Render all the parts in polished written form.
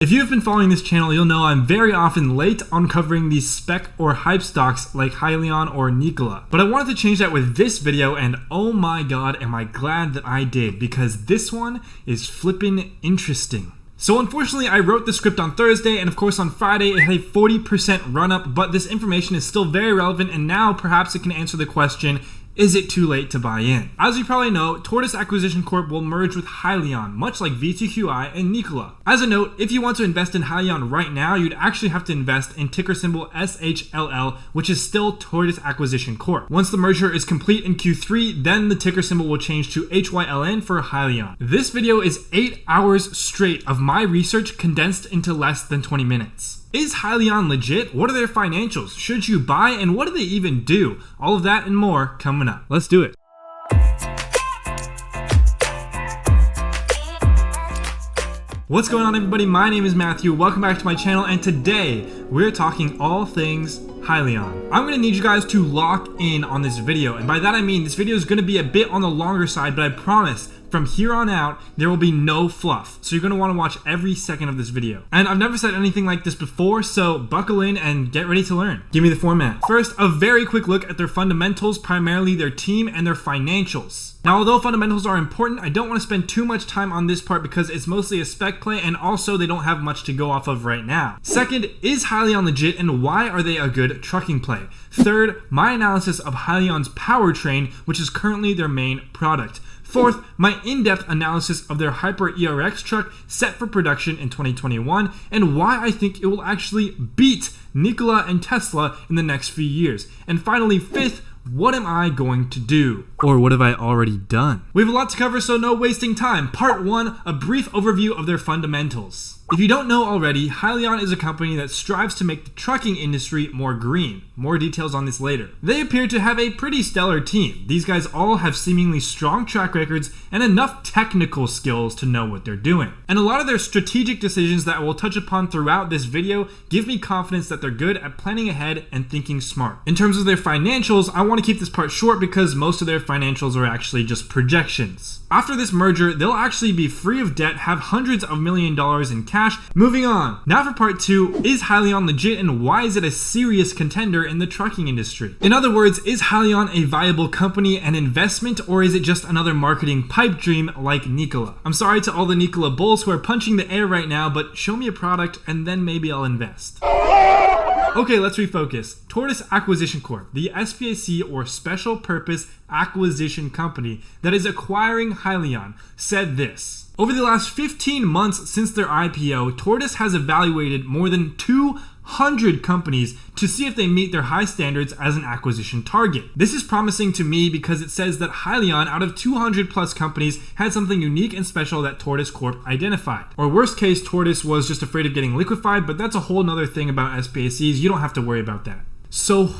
If you have been following this channel, you'll know I'm very often late on covering these spec or hype stocks like Hyliion or NKLA. But I wanted to change that with this video, and oh my god, am I glad that I did, because this one is flippin' interesting. So unfortunately, I wrote the script on Thursday, and of course on Friday it had a 40% run up, but this information is still very relevant, and now perhaps it can answer the question, is it too late to buy in? As you probably know, Tortoise Acquisition Corp will merge with Hyliion, much like VTQI and NKLA. As a note, if you want to invest in Hyliion right now, you'd actually have to invest in ticker symbol SHLL, which is still Tortoise Acquisition Corp. Once the merger is complete in Q3, then the ticker symbol will change to HYLN for Hyliion. This video is 8 hours straight of my research condensed into less than 20 minutes. Is Hyliion legit? What are their financials? Should you buy? And what do they even do? All of that and more coming up. Let's do it. What's going on, everybody? My name is Matthew. Welcome back to my channel, and today we're talking all things Hyliion. I'm going to need you guys to lock in on this video, and by that I mean this video is going to be a bit on the longer side, but I promise from here on out, there will be no fluff. So you're going to want to watch every second of this video. And I've never said anything like this before, so buckle in and get ready to learn. Give me the format. First, a very quick look at their fundamentals, primarily their team and their financials. Now, although fundamentals are important, I don't want to spend too much time on this part because it's mostly a spec play, and also they don't have much to go off of right now. Second, is Hyliion legit, and why are they a good trucking play? Third, my analysis of Hyliion's Powertrain, which is currently their main product. Fourth, my in-depth analysis of their Hyper ERX truck set for production in 2021 and why I think it will actually beat NKLA and Tesla in the next few years. And finally, fifth, what am I going to do? Or what have I already done? We have a lot to cover, so no wasting time. Part 1, a brief overview of their fundamentals. If you don't know already, Hyliion is a company that strives to make the trucking industry more green. More details on this later. They appear to have a pretty stellar team. These guys all have seemingly strong track records and enough technical skills to know what they're doing. And a lot of their strategic decisions that I will touch upon throughout this video give me confidence that they're good at planning ahead and thinking smart. In terms of their financials, I want to keep this part short because most of their financials are actually just projections. After this merger, they'll actually be free of debt, have hundreds of million dollars in cash. Moving on. Now for part 2, is Hyliion legit, and why is it a serious contender in the trucking industry? In other words, is Hyliion a viable company and investment, or is it just another marketing pipe dream like NKLA? I'm sorry to all the NKLA bulls who are punching the air right now, but show me a product and then maybe I'll invest. Okay, let's refocus. Tortoise Acquisition Corp, the SPAC or Special Purpose Acquisition Company that is acquiring Hyliion, said this. Over the last 15 months since their IPO, Tortoise has evaluated more than 200 companies to see if they meet their high standards as an acquisition target. This is promising to me because it says that Hyliion, out of 200 plus companies, had something unique and special that Tortoise Corp identified. Or worst case, Tortoise was just afraid of getting liquefied, but that's a whole nother thing about SPACs. You don't have to worry about that. So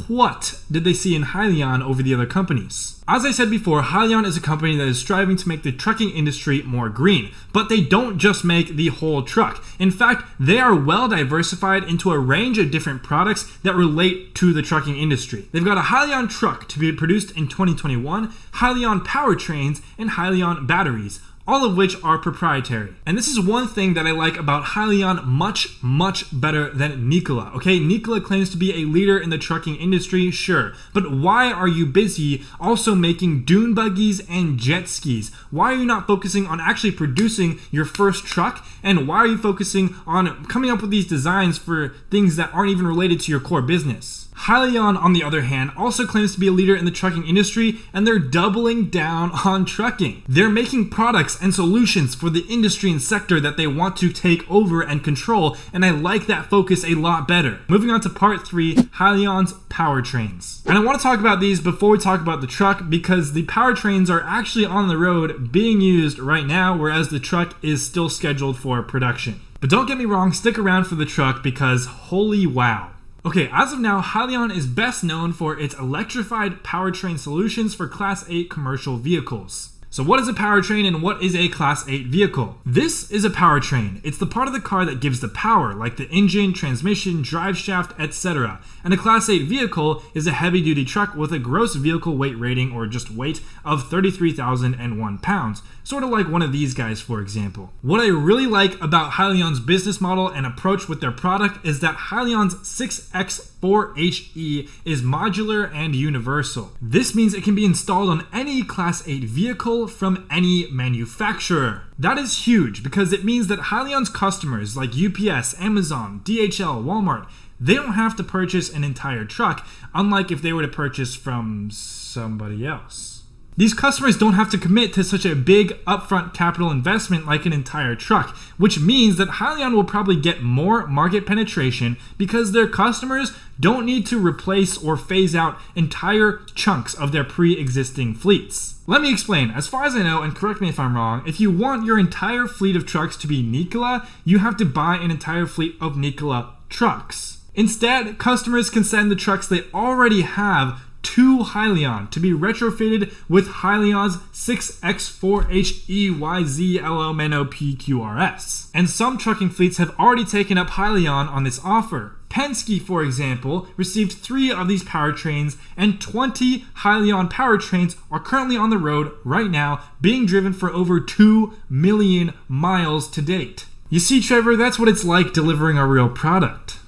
what did they see in Hyliion over the other companies? As I said before, Hyliion is a company that is striving to make the trucking industry more green, but they don't just make the whole truck. In fact, they are well diversified into a range of different products that relate to the trucking industry. They've got a Hyliion truck to be produced in 2021, Hyliion powertrains, and Hyliion batteries, all of which are proprietary. And this is one thing that I like about Hyliion much better than NKLA. Okay, NKLA claims to be a leader in the trucking industry, sure, but why are you busy also making dune buggies and jet skis? Why are you not focusing on actually producing your first truck? And why are you focusing on coming up with these designs for things that aren't even related to your core business? Hyliion, on the other hand, also claims to be a leader in the trucking industry, and they're doubling down on trucking. They're making products and solutions for the industry and sector that they want to take over and control, and I like that focus a lot better. Moving on to part 3, Hyliion's powertrains. And I want to talk about these before we talk about the truck, because the powertrains are actually on the road being used right now, whereas the truck is still scheduled for production. But don't get me wrong, stick around for the truck because holy wow. Okay, as of now, Hyliion is best known for its electrified powertrain solutions for Class 8 commercial vehicles. So what is a powertrain and what is a Class 8 vehicle? This is a powertrain. It's the part of the car that gives the power, like the engine, transmission, drive shaft, etc. And a Class 8 vehicle is a heavy-duty truck with a gross vehicle weight rating, or just weight, of 33,001 pounds. Sort of like one of these guys, for example. What I really like about Hyliion's business model and approach with their product is that Hyliion's 6X4HE is modular and universal. This means it can be installed on any Class 8 vehicle from any manufacturer. That is huge because it means that Hyliion's customers like UPS, Amazon, DHL, Walmart, they don't have to purchase an entire truck, unlike if they were to purchase from somebody else. These customers don't have to commit to such a big upfront capital investment like an entire truck, which means that Hyliion will probably get more market penetration because their customers don't need to replace or phase out entire chunks of their pre-existing fleets. Let me explain. As far as I know, and correct me if I'm wrong, if you want your entire fleet of trucks to be NKLA, you have to buy an entire fleet of NKLA trucks. Instead, customers can send the trucks they already have to Hyliion to be retrofitted with Hyliion's 6X4HEYZLOMNOPQRS. And some trucking fleets have already taken up Hyliion on this offer. Penske, for example, received 3 of these powertrains, and 20 Hyliion powertrains are currently on the road right now, being driven for over 2 million miles to date. You see, Trevor, that's what it's like delivering a real product.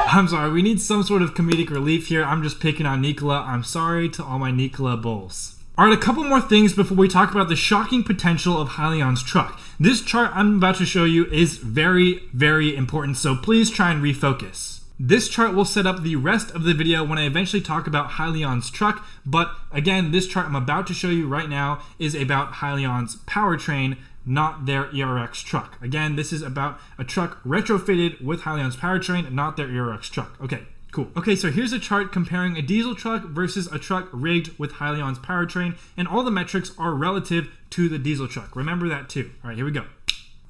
I'm sorry, we need some sort of comedic relief here. I'm just picking on NKLA. I'm sorry to all my NKLA bulls. Alright, a couple more things before we talk about the shocking potential of Hyliion's truck. This chart I'm about to show you is very, very important, so please try and refocus. This chart will set up the rest of the video when I eventually talk about Hyliion's truck, but again, this chart I'm about to show you right now is about Hyliion's powertrain, not their ERX truck. Again, this is about a truck retrofitted with Hyliion's powertrain, not their ERX truck. Okay, cool. Okay, so here's a chart comparing a diesel truck versus a truck rigged with Hyliion's powertrain, and all the metrics are relative to the diesel truck. Remember that too. All right, here we go.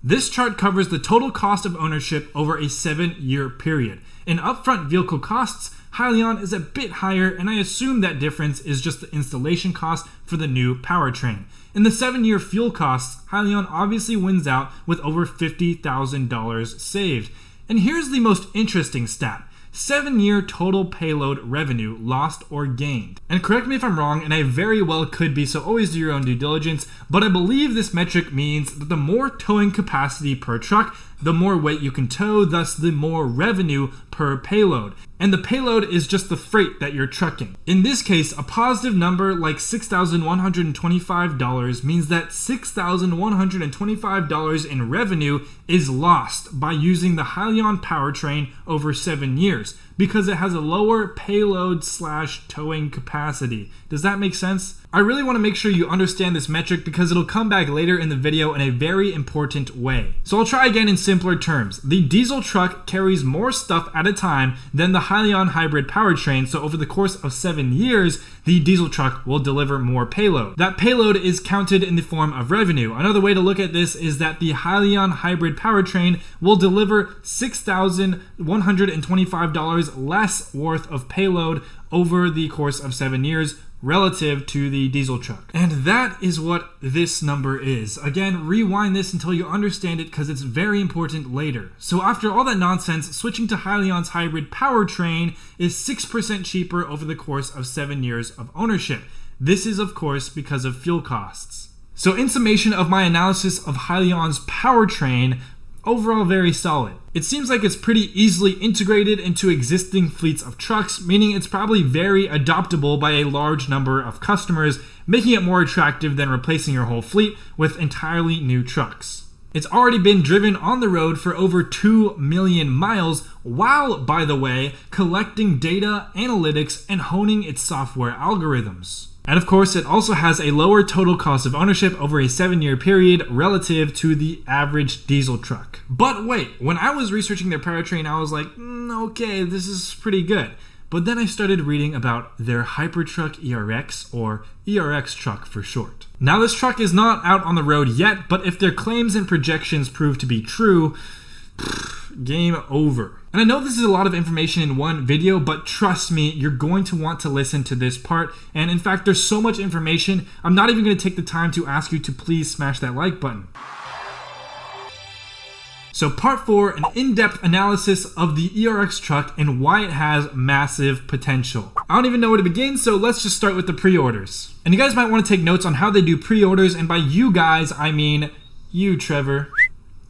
This chart covers the total cost of ownership over a 7-year period. In upfront vehicle costs, Hyliion is a bit higher, and I assume that difference is just the installation cost for the new powertrain. In the 7-year fuel costs, Hyliion obviously wins out with over $50,000 saved. And here's the most interesting stat. 7-year total payload revenue lost or gained. And correct me if I'm wrong, and I very well could be, so always do your own due diligence, but I believe this metric means that the more towing capacity per truck, the more weight you can tow, thus the more revenue per payload. And the payload is just the freight that you're trucking. In this case, a positive number like $6,125 means that $6,125 in revenue is lost by using the Hyliion powertrain over 7 years because it has a lower payload / towing capacity. Does that make sense? I really want to make sure you understand this metric because it'll come back later in the video in a very important way. So I'll try again in simpler terms. The diesel truck carries more stuff at a time than the Hyliion hybrid powertrain, so over the course of 7 years, the diesel truck will deliver more payload. That payload is counted in the form of revenue. Another way to look at this is that the Hyliion hybrid powertrain will deliver $6,125 less worth of payload over the course of 7 years relative to the diesel truck. And that is what this number is. Again, rewind this until you understand it because it's very important later. So after all that nonsense, switching to Hyliion's hybrid powertrain is 6% cheaper over the course of 7 years of ownership. This is of course because of fuel costs. So in summation of my analysis of Hyliion's powertrain, overall very solid. It seems like it's pretty easily integrated into existing fleets of trucks, meaning it's probably very adoptable by a large number of customers, making it more attractive than replacing your whole fleet with entirely new trucks. It's already been driven on the road for over 2 million miles, while, by the way, collecting data, analytics, and honing its software algorithms. And of course, it also has a lower total cost of ownership over a 7-year period relative to the average diesel truck. But wait, when I was researching their powertrain, I was like, okay, this is pretty good. But then I started reading about their Hypertruck ERX, or ERX truck for short. Now this truck is not out on the road yet, but if their claims and projections prove to be true, game over. And I know this is a lot of information in one video, but trust me, you're going to want to listen to this part. And in fact, there's so much information, I'm not even going to take the time to ask you to please smash that like button. So part 4, an in-depth analysis of the ERX truck and why it has massive potential. I don't even know where to begin, so let's just start with the pre-orders. And you guys might want to take notes on how they do pre-orders, and by you guys, I mean you, Trevor.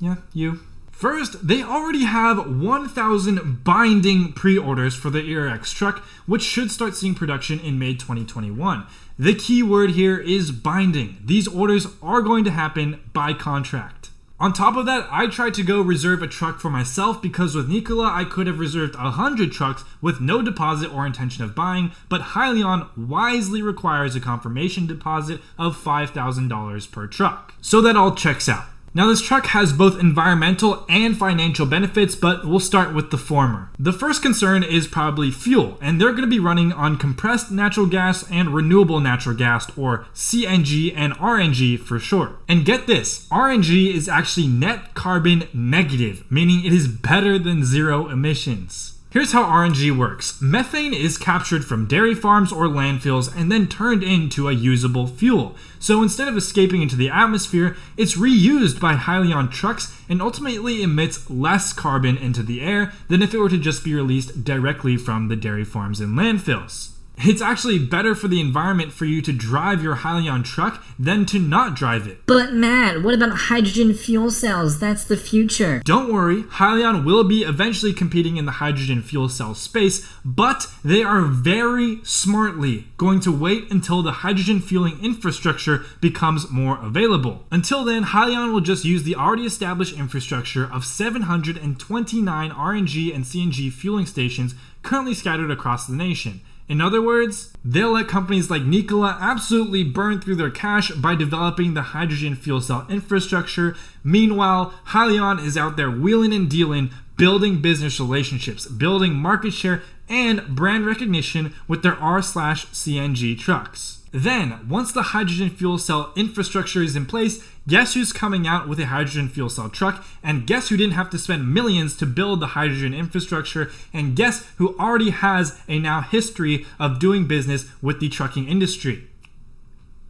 Yeah, you. First, they already have 1,000 binding pre-orders for the ERX truck, which should start seeing production in May 2021. The key word here is binding. These orders are going to happen by contract. On top of that, I tried to go reserve a truck for myself because with Nikola, I could have reserved 100 trucks with no deposit or intention of buying, but Hyliion wisely requires a confirmation deposit of $5,000 per truck. So that all checks out. Now this truck has both environmental and financial benefits, but we'll start with the former. The first concern is probably fuel, and they're going to be running on compressed natural gas and renewable natural gas, or CNG and RNG for short. And get this, RNG is actually net carbon negative, meaning it is better than zero emissions. Here's how RNG works. Methane is captured from dairy farms or landfills and then turned into a usable fuel. So instead of escaping into the atmosphere, it's reused by Hyliion trucks and ultimately emits less carbon into the air than if it were to just be released directly from the dairy farms and landfills. It's actually better for the environment for you to drive your Hyliion truck than to not drive it. But Matt, what about hydrogen fuel cells? That's the future. Don't worry, Hyliion will be eventually competing in the hydrogen fuel cell space, but they are very smartly going to wait until the hydrogen fueling infrastructure becomes more available. Until then, Hyliion will just use the already established infrastructure of 729 RNG and CNG fueling stations currently scattered across the nation. In other words, they'll let companies like Nikola absolutely burn through their cash by developing the hydrogen fuel cell infrastructure. Meanwhile, Hyliion is out there wheeling and dealing, building business relationships, building market share, and brand recognition with their R/CNG trucks. Then, once the hydrogen fuel cell infrastructure is in place, guess who's coming out with a hydrogen fuel cell truck? And guess who didn't have to spend millions to build the hydrogen infrastructure? And guess who already has a now history of doing business with the trucking industry?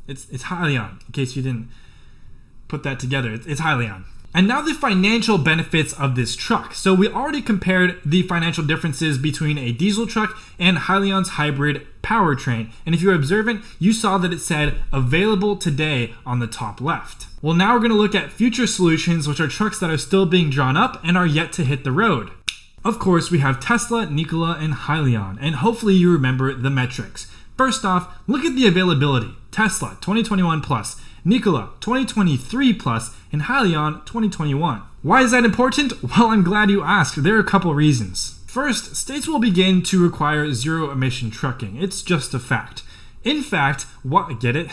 It's Hyliion, in case you didn't put that together. It's Hyliion. And now the financial benefits of this truck. So we already compared the financial differences between a diesel truck and Hyliion's hybrid powertrain. And if you're observant, you saw that it said available today on the top left. Well, now we're going to look at future solutions, which are trucks that are still being drawn up and are yet to hit the road. Of course, we have Tesla, Nikola, and Hyliion, and hopefully you remember the metrics. First off, look at the availability. Tesla, 2021 plus. Nikola, 2023 plus, and Hyliion, 2021. Why is that important? Well, I'm glad you asked. There are a couple reasons. First, states will begin to require zero-emission trucking. It's just a fact. In fact, get it?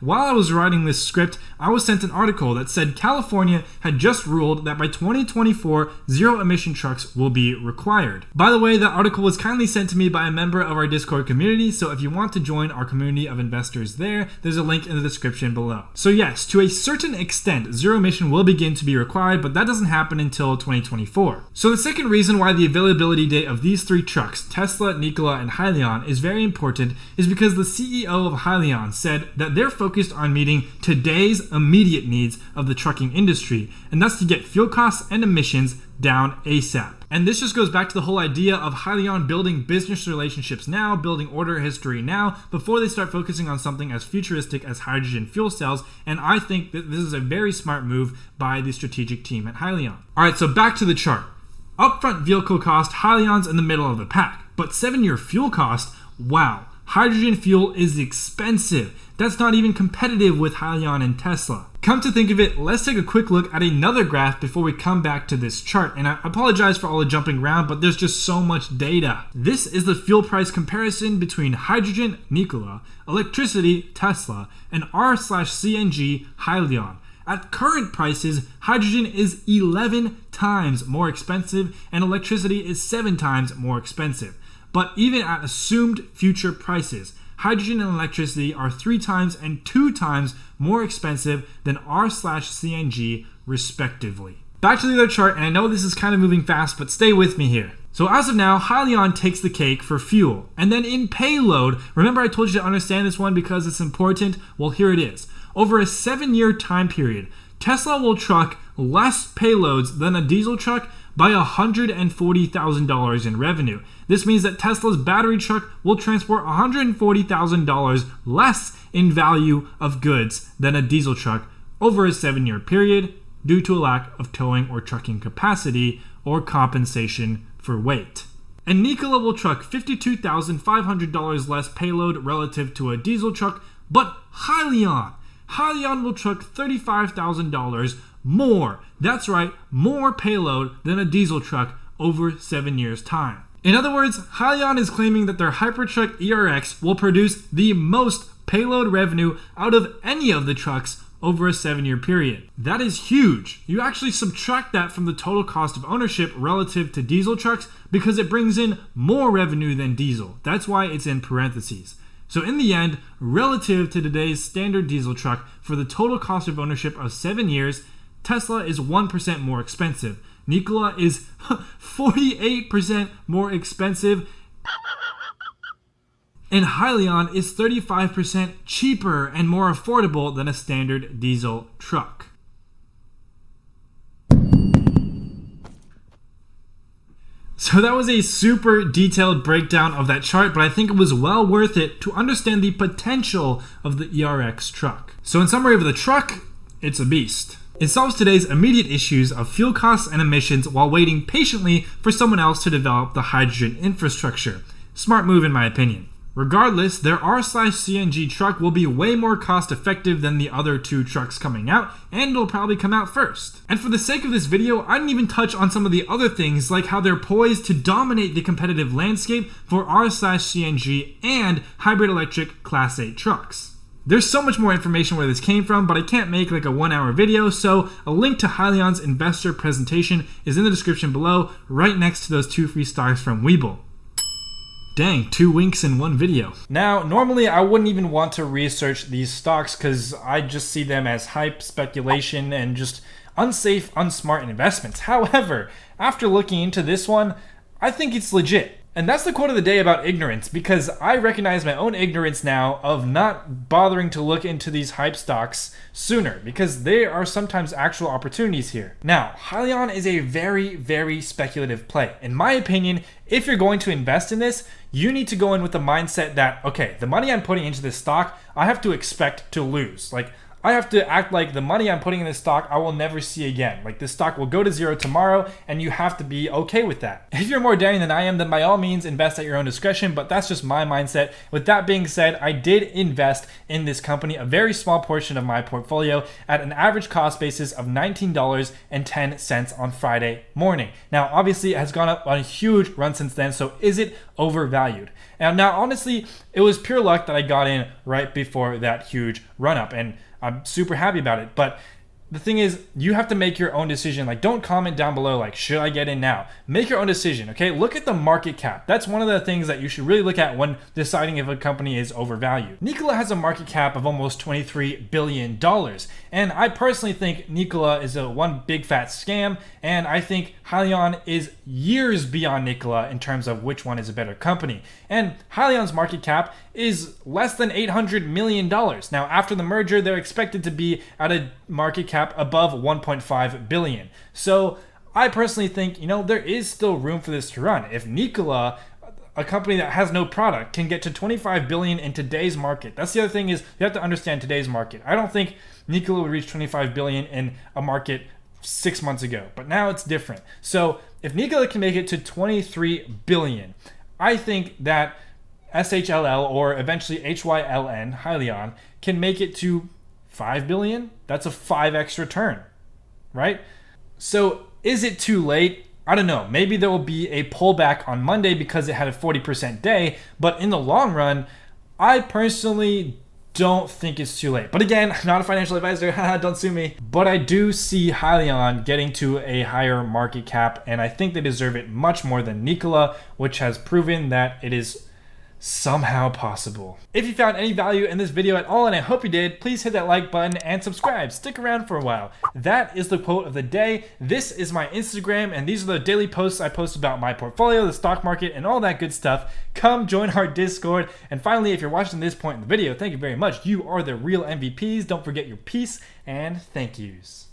While I was writing this script, I was sent an article that said California had just ruled that by 2024, zero-emission trucks will be required. By the way, that article was kindly sent to me by a member of our Discord community, so if you want to join our community of investors there, there's a link in the description below. So yes, to a certain extent, zero-emission will begin to be required, but that doesn't happen until 2024. So the second reason why the availability date of these three trucks, Tesla, Nikola, and Hyliion, is very important is because the CEO of Hyliion said that they're focused on meeting today's immediate needs of the trucking industry, and that's to get fuel costs and emissions down ASAP. And this just goes back to the whole idea of Hyliion building business relationships now, building order history now, before they start focusing on something as futuristic as hydrogen fuel cells, and I think that this is a very smart move by the strategic team at Hyliion. Alright, so back to the chart. Upfront vehicle cost, Hyliion's in the middle of the pack, but 7-year fuel cost, wow. Hydrogen fuel is expensive. That's not even competitive with Hyliion and Tesla. Come to think of it, let's take a quick look at another graph before we come back to this chart. And I apologize for all the jumping around, but there's just so much data. This is the fuel price comparison between hydrogen, Nikola, electricity, Tesla, and R/CNG, Hyliion. At current prices, hydrogen is 11 times more expensive and electricity is 7 times more expensive. But even at assumed future prices, hydrogen and electricity are 3 times and 2 times more expensive than R/CNG respectively. back to the other chart, and I know this is kind of moving fast, but stay with me here. So as of now, Hyliion takes the cake for fuel. And then in Payload, remember I told you to understand this one because it's important? Well, here it is. Over a 7-year time period, Tesla will truck less payloads than a diesel truck by $140,000 in revenue. This means that Tesla's battery truck will transport $140,000 less in value of goods than a diesel truck over a 7-year period due to a lack of towing or trucking capacity or compensation for weight. And Nikola will truck $52,500 less payload relative to a diesel truck, but Hyliion will truck $35,000 more. That's right, more payload than a diesel truck over 7 years' time. In other words, Hyliion is claiming that their Hypertruck ERX will produce the most payload revenue out of any of the trucks over a 7-year period. That is huge. You actually subtract that from the total cost of ownership relative to diesel trucks because it brings in more revenue than diesel. That's why it's in parentheses. So in the end, relative to today's standard diesel truck, for the total cost of ownership of 7 years, Tesla is 1% more expensive. Nikola is 48% more expensive. And Hyliion is 35% cheaper and more affordable than a standard diesel truck. So that was a super detailed breakdown of that chart, but I think it was well worth it to understand the potential of the ERX truck. So in summary of the truck, it's a beast. It solves today's immediate issues of fuel costs and emissions while waiting patiently for someone else to develop the hydrogen infrastructure. Smart move in my opinion. Regardless, their R/CNG truck will be way more cost effective than the other two trucks coming out, and it'll probably come out first. And for the sake of this video, I didn't even touch on some of the other things like how they're poised to dominate the competitive landscape for R/CNG and hybrid electric Class 8 trucks. There's so much more information where this came from, but I can't make like a 1-hour video, so a link to Hyliion's investor presentation is in the description below, right next to those 2 free stocks from Webull. Dang, 2 winks in 1 video. Now, normally I wouldn't even want to research these stocks because I just see them as hype, speculation, and just unsafe, unsmart investments. However, after looking into this one, I think it's legit. And that's the quote of the day about ignorance, because I recognize my own ignorance now of not bothering to look into these hype stocks sooner, because there are sometimes actual opportunities here. Now, Hyliion is a very, very speculative play. In my opinion, if you're going to invest in this, you need to go in with the mindset that, okay, the money I'm putting into this stock, I have to expect to lose. Like, I have to act like the money I'm putting in this stock I will never see again. Like, this stock will go to zero tomorrow, and you have to be okay with that. If you're more daring than I am, then by all means invest at your own discretion, but that's just my mindset. With that being said, I did invest in this company, a very small portion of my portfolio, at an average cost basis of $19.10 on Friday morning. Now, obviously, it has gone up on a huge run since then, so is it overvalued? And now, honestly, it was pure luck that I got in right before that huge run up, and I'm super happy about it. But the thing is, you have to make your own decision. Like, don't comment down below like, should I get in now? Make your own decision, okay? Look at the market cap. That's one of the things that you should really look at when deciding if a company is overvalued. Nikola has a market cap of almost $23 billion. And I personally think Nikola is a one big fat scam. And I think Hyliion is years beyond Nikola in terms of which one is a better company. And Hyliion's market cap is less than $800 million. Now, after the merger, they're expected to be at a market cap above 1.5 billion. So I personally think, there is still room for this to run. If Nikola, a company that has no product, can get to 25 billion in today's market. That's the other thing, is you have to understand today's market. I don't think Nikola would reach 25 billion in a market 6 months ago, but now it's different. So if Nikola can make it to 23 billion, I think that SHLL, or eventually HYLN, Hyliion, can make it to 5 billion. That's a 5x return, right? So is it too late? I don't know. Maybe there will be a pullback on Monday because it had a 40% day, but in the long run, I personally don't think it's too late. But again, I'm not a financial advisor, don't sue me. But I do see Hyliion getting to a higher market cap, and I think they deserve it much more than Nikola, which has proven that it is somehow possible. If you found any value in this video at all, and I hope you did, please hit that like button and subscribe. Stick around for a while. That is the quote of the day. This is my Instagram, and these are the daily posts I post about my portfolio, the stock market, and all that good stuff. Come join our Discord. And finally, if you're watching this point in the video, thank you very much. You are the real MVPs. Don't forget your peace and thank yous.